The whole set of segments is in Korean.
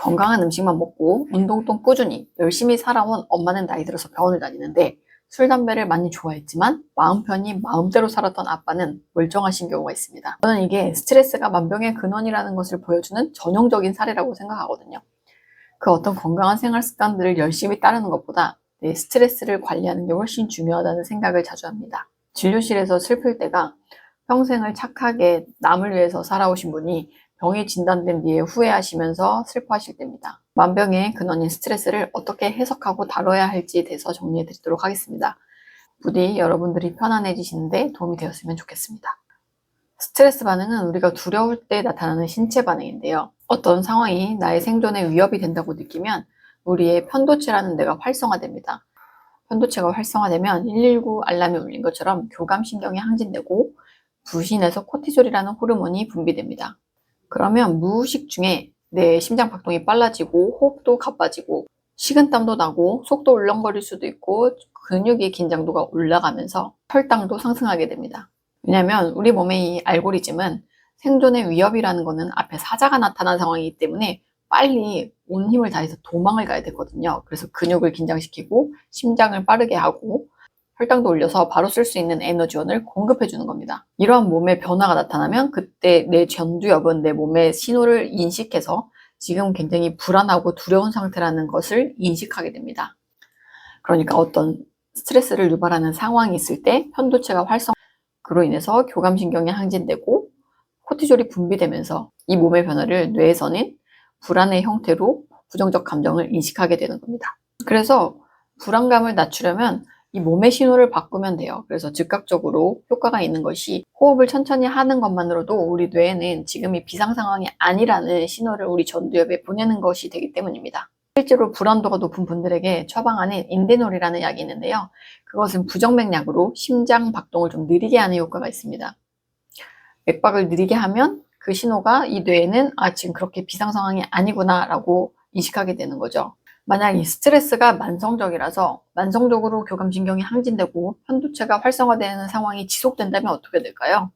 건강한 음식만 먹고 운동도 꾸준히 열심히 살아온 엄마는 나이 들어서 병원을 다니는데 술, 담배를 많이 좋아했지만 마음 편히 마음대로 살았던 아빠는 멀쩡하신 경우가 있습니다. 저는 이게 스트레스가 만병의 근원이라는 것을 보여주는 전형적인 사례라고 생각하거든요. 그 어떤 건강한 생활 습관들을 열심히 따르는 것보다 내 스트레스를 관리하는 게 훨씬 중요하다는 생각을 자주 합니다. 진료실에서 슬플 때가 평생을 착하게 남을 위해서 살아오신 분이 병이 진단된 뒤에 후회하시면서 슬퍼하실 때입니다. 만병의 근원인 스트레스를 어떻게 해석하고 다뤄야 할지에 대해서 정리해 드리도록 하겠습니다. 부디 여러분들이 편안해지시는데 도움이 되었으면 좋겠습니다. 스트레스 반응은 우리가 두려울 때 나타나는 신체 반응인데요. 어떤 상황이 나의 생존에 위협이 된다고 느끼면 우리의 편도체라는 데가 활성화됩니다. 편도체가 활성화되면 119 알람이 울린 것처럼 교감신경이 항진되고 부신에서 코티졸이라는 호르몬이 분비됩니다. 그러면 무의식 중에 내 심장 박동이 빨라지고 호흡도 가빠지고 식은땀도 나고 속도 울렁거릴 수도 있고 근육의 긴장도가 올라가면서 혈당도 상승하게 됩니다. 왜냐하면 우리 몸의 이 알고리즘은 생존의 위협이라는 것은 앞에 사자가 나타난 상황이기 때문에 빨리 온 힘을 다해서 도망을 가야 되거든요. 그래서 근육을 긴장시키고 심장을 빠르게 하고 혈당도 올려서 바로 쓸 수 있는 에너지원을 공급해 주는 겁니다. 이러한 몸의 변화가 나타나면 그때 내 전두엽은 내 몸의 신호를 인식해서 지금 굉장히 불안하고 두려운 상태라는 것을 인식하게 됩니다. 그러니까 어떤 스트레스를 유발하는 상황이 있을 때 편도체가 그로 인해서 교감신경이 항진되고 코티졸이 분비되면서 이 몸의 변화를 뇌에서는 불안의 형태로 부정적 감정을 인식하게 되는 겁니다. 그래서 불안감을 낮추려면 이 몸의 신호를 바꾸면 돼요. 그래서 즉각적으로 효과가 있는 것이 호흡을 천천히 하는 것만으로도 우리 뇌에는 지금이 비상 상황이 아니라는 신호를 우리 전두엽에 보내는 것이 되기 때문입니다. 실제로 불안도가 높은 분들에게 처방하는 인데놀이라는 약이 있는데요. 그것은 부정맥약으로 심장 박동을 좀 느리게 하는 효과가 있습니다. 맥박을 느리게 하면 그 신호가 이 뇌에는 지금 그렇게 비상 상황이 아니구나 라고 인식하게 되는 거죠. 만약 이 스트레스가 만성적이라서 만성적으로 교감신경이 항진되고 편도체가 활성화되는 상황이 지속된다면 어떻게 될까요?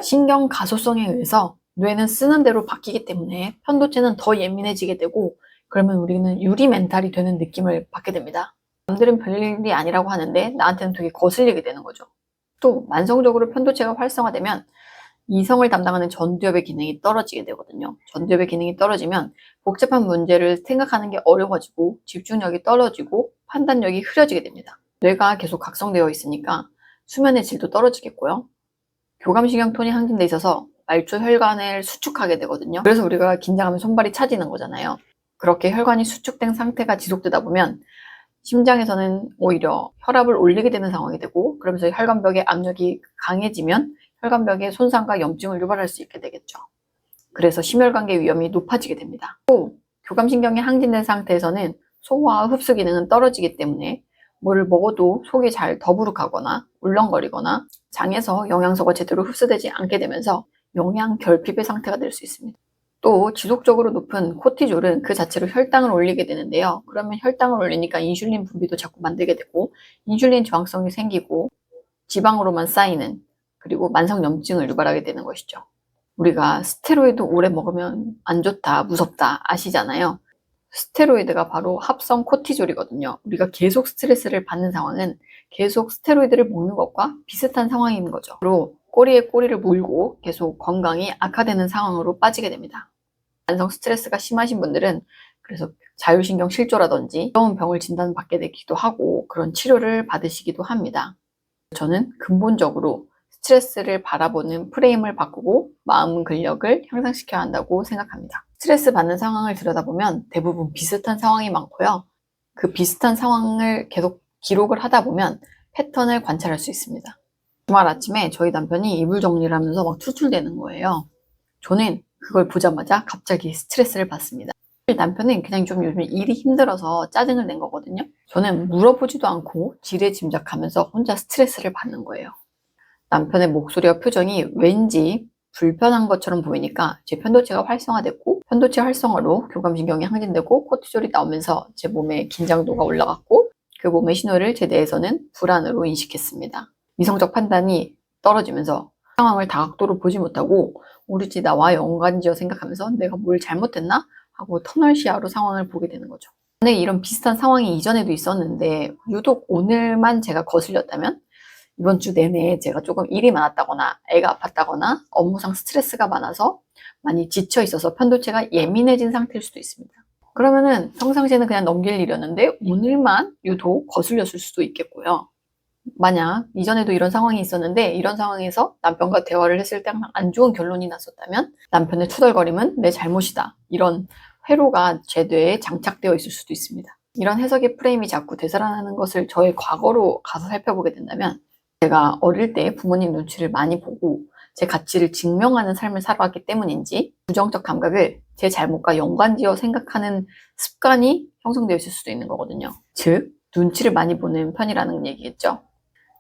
신경 가소성에 의해서 뇌는 쓰는 대로 바뀌기 때문에 편도체는 더 예민해지게 되고 그러면 우리는 유리 멘탈이 되는 느낌을 받게 됩니다. 남들은 별일이 아니라고 하는데 나한테는 되게 거슬리게 되는 거죠. 또 만성적으로 편도체가 활성화되면 이성을 담당하는 전두엽의 기능이 떨어지게 되거든요. 전두엽의 기능이 떨어지면 복잡한 문제를 생각하는 게 어려워지고 집중력이 떨어지고 판단력이 흐려지게 됩니다. 뇌가 계속 각성되어 있으니까 수면의 질도 떨어지겠고요. 교감신경 톤이 항진돼 있어서 말초 혈관을 수축하게 되거든요. 그래서 우리가 긴장하면 손발이 차지는 거잖아요. 그렇게 혈관이 수축된 상태가 지속되다 보면 심장에서는 오히려 혈압을 올리게 되는 상황이 되고 그러면서 혈관벽의 압력이 강해지면 혈관벽에 손상과 염증을 유발할 수 있게 되겠죠. 그래서 심혈관계 위험이 높아지게 됩니다. 또 교감신경이 항진된 상태에서는 소화와 흡수 기능은 떨어지기 때문에 뭐를 먹어도 속이 잘 더부룩하거나 울렁거리거나 장에서 영양소가 제대로 흡수되지 않게 되면서 영양 결핍의 상태가 될 수 있습니다. 또 지속적으로 높은 코티졸은 그 자체로 혈당을 올리게 되는데요. 그러면 혈당을 올리니까 인슐린 분비도 자꾸 만들게 되고 인슐린 저항성이 생기고 지방으로만 쌓이는 그리고 만성염증을 유발하게 되는 것이죠. 우리가 스테로이드 오래 먹으면 안 좋다, 무섭다 아시잖아요. 스테로이드가 바로 합성 코티졸이거든요. 우리가 계속 스트레스를 받는 상황은 계속 스테로이드를 먹는 것과 비슷한 상황인 거죠. 그리고 꼬리에 꼬리를 물고 계속 건강이 악화되는 상황으로 빠지게 됩니다. 만성 스트레스가 심하신 분들은 그래서 자율신경 실조라든지 무서운 병을 진단받게 되기도 하고 그런 치료를 받으시기도 합니다. 저는 근본적으로 스트레스를 바라보는 프레임을 바꾸고 마음 근력을 향상시켜야 한다고 생각합니다. 스트레스 받는 상황을 들여다보면 대부분 비슷한 상황이 많고요. 그 비슷한 상황을 계속 기록을 하다 보면 패턴을 관찰할 수 있습니다. 주말 아침에 저희 남편이 이불 정리를 하면서 막 투출대는 거예요. 저는 그걸 보자마자 갑자기 스트레스를 받습니다. 남편은 그냥 좀 요즘 일이 힘들어서 짜증을 낸 거거든요. 저는 물어보지도 않고 지레짐작하면서 혼자 스트레스를 받는 거예요. 남편의 목소리와 표정이 왠지 불편한 것처럼 보이니까 제 편도체가 활성화됐고 편도체 활성화로 교감신경이 항진되고 코티졸이 나오면서 제 몸의 긴장도가 올라갔고 그 몸의 신호를 제 뇌에서는 불안으로 인식했습니다. 이성적 판단이 떨어지면서 상황을 다각도로 보지 못하고 오로지 나와 연관지어 생각하면서 내가 뭘 잘못했나? 하고 터널 시야로 상황을 보게 되는 거죠. 만약에 이런 비슷한 상황이 이전에도 있었는데 유독 오늘만 제가 거슬렸다면 이번 주 내내 제가 조금 일이 많았다거나 애가 아팠다거나 업무상 스트레스가 많아서 많이 지쳐 있어서 편도체가 예민해진 상태일 수도 있습니다. 그러면은 평상시에는 그냥 넘길 일이었는데 오늘만 유독 거슬렸을 수도 있겠고요. 만약 이전에도 이런 상황이 있었는데 이런 상황에서 남편과 대화를 했을 때 항상 안 좋은 결론이 났었다면 남편의 투덜거림은 내 잘못이다. 이런 회로가 제 뇌에 장착되어 있을 수도 있습니다. 이런 해석의 프레임이 자꾸 되살아나는 것을 저의 과거로 가서 살펴보게 된다면 제가 어릴 때 부모님 눈치를 많이 보고 제 가치를 증명하는 삶을 살아왔기 때문인지 부정적 감각을 제 잘못과 연관지어 생각하는 습관이 형성되어 있을 수도 있는 거거든요. 즉, 눈치를 많이 보는 편이라는 얘기겠죠.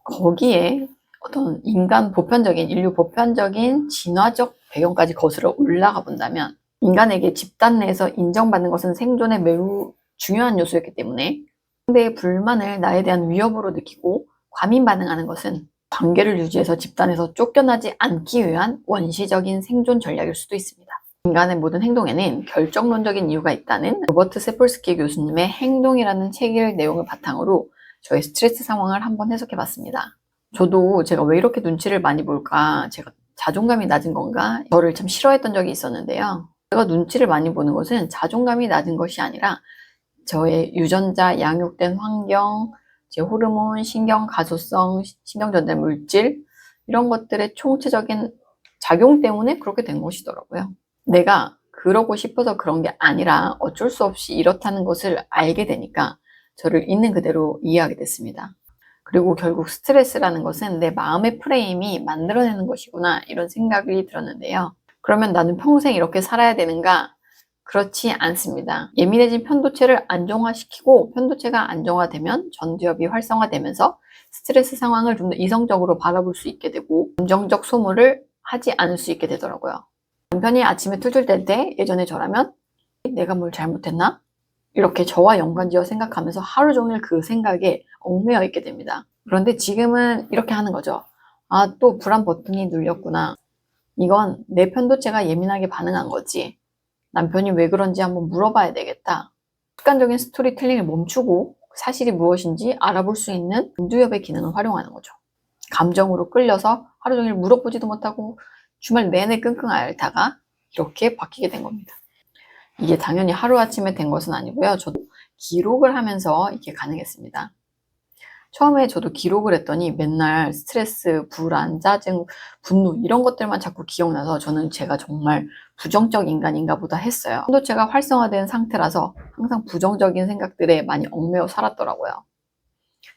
거기에 어떤 인류 보편적인 진화적 배경까지 거슬러 올라가 본다면 인간에게 집단 내에서 인정받는 것은 생존에 매우 중요한 요소였기 때문에 상대의 불만을 나에 대한 위협으로 느끼고 과민 반응하는 것은 관계를 유지해서 집단에서 쫓겨나지 않기 위한 원시적인 생존 전략일 수도 있습니다. 인간의 모든 행동에는 결정론적인 이유가 있다는 로버트 세폴스키 교수님의 행동이라는 책의 내용을 바탕으로 저의 스트레스 상황을 한번 해석해 봤습니다. 저도 제가 왜 이렇게 눈치를 많이 볼까, 제가 자존감이 낮은 건가, 저를 참 싫어했던 적이 있었는데요. 제가 눈치를 많이 보는 것은 자존감이 낮은 것이 아니라 저의 유전자, 양육된 환경, 제 호르몬, 신경 가소성, 신경전달 물질 이런 것들의 총체적인 작용 때문에 그렇게 된 것이더라고요. 내가 그러고 싶어서 그런 게 아니라 어쩔 수 없이 이렇다는 것을 알게 되니까 저를 있는 그대로 이해하게 됐습니다. 그리고 결국 스트레스라는 것은 내 마음의 프레임이 만들어내는 것이구나 이런 생각이 들었는데요. 그러면 나는 평생 이렇게 살아야 되는가? 그렇지 않습니다. 예민해진 편도체를 안정화시키고 편도체가 안정화되면 전두엽이 활성화되면서 스트레스 상황을 좀 더 이성적으로 바라볼 수 있게 되고 감정적 소모를 하지 않을 수 있게 되더라고요. 남편이 아침에 툴툴댈 때 예전에 저라면 내가 뭘 잘못했나? 이렇게 저와 연관지어 생각하면서 하루 종일 그 생각에 얽매여 있게 됩니다. 그런데 지금은 이렇게 하는 거죠. 아, 또 불안 버튼이 눌렸구나. 이건 내 편도체가 예민하게 반응한 거지. 남편이 왜 그런지 한번 물어봐야 되겠다. 습관적인 스토리텔링을 멈추고 사실이 무엇인지 알아볼 수 있는 전두엽의 기능을 활용하는 거죠. 감정으로 끌려서 하루 종일 물어보지도 못하고 주말 내내 끙끙 앓다가 이렇게 바뀌게 된 겁니다. 이게 당연히 하루아침에 된 것은 아니고요. 저도 기록을 하면서 이게 가능했습니다. 처음에 저도 기록을 했더니 맨날 스트레스, 불안, 짜증, 분노 이런 것들만 자꾸 기억나서 저는 제가 정말 부정적 인간인가 보다 했어요. 편도체가 활성화된 상태라서 항상 부정적인 생각들에 많이 얽매여 살았더라고요.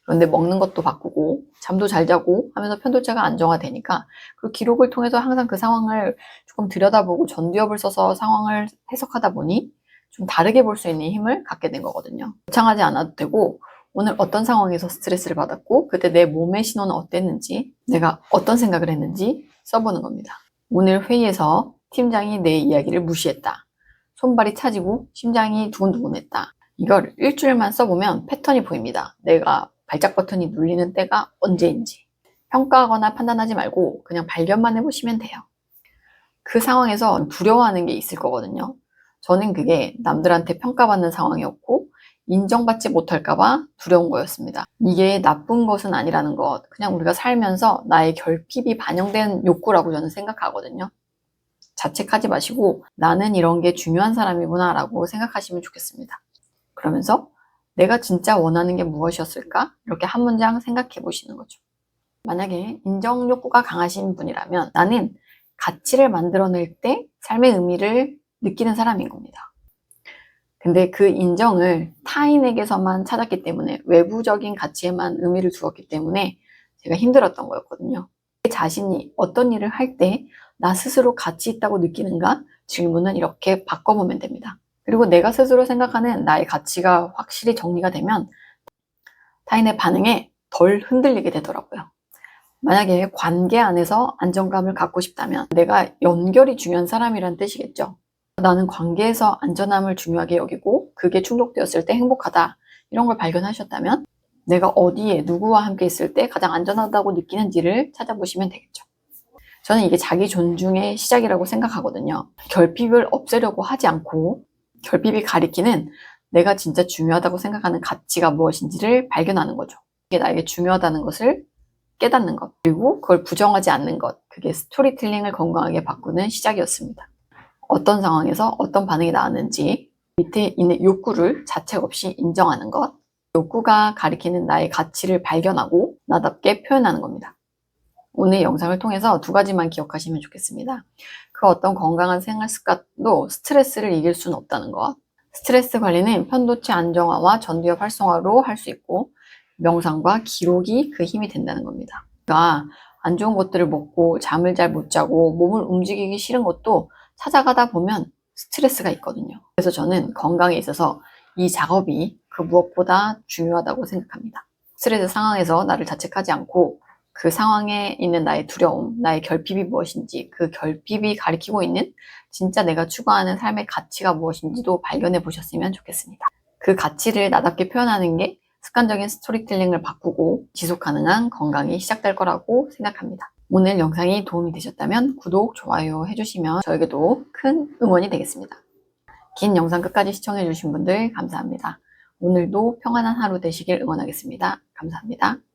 그런데 먹는 것도 바꾸고 잠도 잘 자고 하면서 편도체가 안정화되니까 그 기록을 통해서 항상 그 상황을 조금 들여다보고 전두엽을 써서 상황을 해석하다 보니 좀 다르게 볼 수 있는 힘을 갖게 된 거거든요. 거창하지 않아도 되고 오늘 어떤 상황에서 스트레스를 받았고 그때 내 몸의 신호는 어땠는지 내가 어떤 생각을 했는지 써보는 겁니다. 오늘 회의에서 팀장이 내 이야기를 무시했다. 손발이 차지고 심장이 두근두근했다. 이걸 일주일만 써보면 패턴이 보입니다. 내가 발작 버튼이 눌리는 때가 언제인지. 평가하거나 판단하지 말고 그냥 발견만 해보시면 돼요. 그 상황에서 두려워하는 게 있을 거거든요. 저는 그게 남들한테 평가받는 상황이었고 인정받지 못할까봐 두려운 거였습니다. 이게 나쁜 것은 아니라는 것, 그냥 우리가 살면서 나의 결핍이 반영된 욕구라고 저는 생각하거든요. 자책하지 마시고 나는 이런 게 중요한 사람이구나 라고 생각하시면 좋겠습니다. 그러면서 내가 진짜 원하는 게 무엇이었을까? 이렇게 한 문장 생각해 보시는 거죠. 만약에 인정 욕구가 강하신 분이라면 나는 가치를 만들어낼 때 삶의 의미를 느끼는 사람인 겁니다. 근데 그 인정을 타인에게서만 찾았기 때문에 외부적인 가치에만 의미를 두었기 때문에 제가 힘들었던 거였거든요. 제 자신이 어떤 일을 할 때 나 스스로 가치 있다고 느끼는가? 질문은 이렇게 바꿔보면 됩니다. 그리고 내가 스스로 생각하는 나의 가치가 확실히 정리가 되면 타인의 반응에 덜 흔들리게 되더라고요. 만약에 관계 안에서 안정감을 갖고 싶다면 내가 연결이 중요한 사람이란 뜻이겠죠. 나는 관계에서 안전함을 중요하게 여기고 그게 충족되었을 때 행복하다. 이런 걸 발견하셨다면 내가 어디에 누구와 함께 있을 때 가장 안전하다고 느끼는지를 찾아보시면 되겠죠. 저는 이게 자기 존중의 시작이라고 생각하거든요. 결핍을 없애려고 하지 않고 결핍이 가리키는 내가 진짜 중요하다고 생각하는 가치가 무엇인지를 발견하는 거죠. 이게 나에게 중요하다는 것을 깨닫는 것, 그리고 그걸 부정하지 않는 것, 그게 스토리텔링을 건강하게 바꾸는 시작이었습니다. 어떤 상황에서 어떤 반응이 나왔는지 밑에 있는 욕구를 자책 없이 인정하는 것, 욕구가 가리키는 나의 가치를 발견하고 나답게 표현하는 겁니다. 오늘 영상을 통해서 2가지만 기억하시면 좋겠습니다. 그 어떤 건강한 생활 습관도 스트레스를 이길 수는 없다는 것. 스트레스 관리는 편도체 안정화와 전두엽 활성화로 할 수 있고 명상과 기록이 그 힘이 된다는 겁니다. 그러니까 안 좋은 것들을 먹고 잠을 잘 못 자고 몸을 움직이기 싫은 것도 찾아가다 보면 스트레스가 있거든요. 그래서 저는 건강에 있어서 이 작업이 그 무엇보다 중요하다고 생각합니다. 스트레스 상황에서 나를 자책하지 않고 그 상황에 있는 나의 두려움, 나의 결핍이 무엇인지, 그 결핍이 가리키고 있는 진짜 내가 추구하는 삶의 가치가 무엇인지도 발견해 보셨으면 좋겠습니다. 그 가치를 나답게 표현하는 게 습관적인 스토리텔링을 바꾸고 지속 가능한 건강이 시작될 거라고 생각합니다. 오늘 영상이 도움이 되셨다면 구독, 좋아요 해주시면 저에게도 큰 응원이 되겠습니다. 긴 영상 끝까지 시청해주신 분들 감사합니다. 오늘도 평안한 하루 되시길 응원하겠습니다. 감사합니다.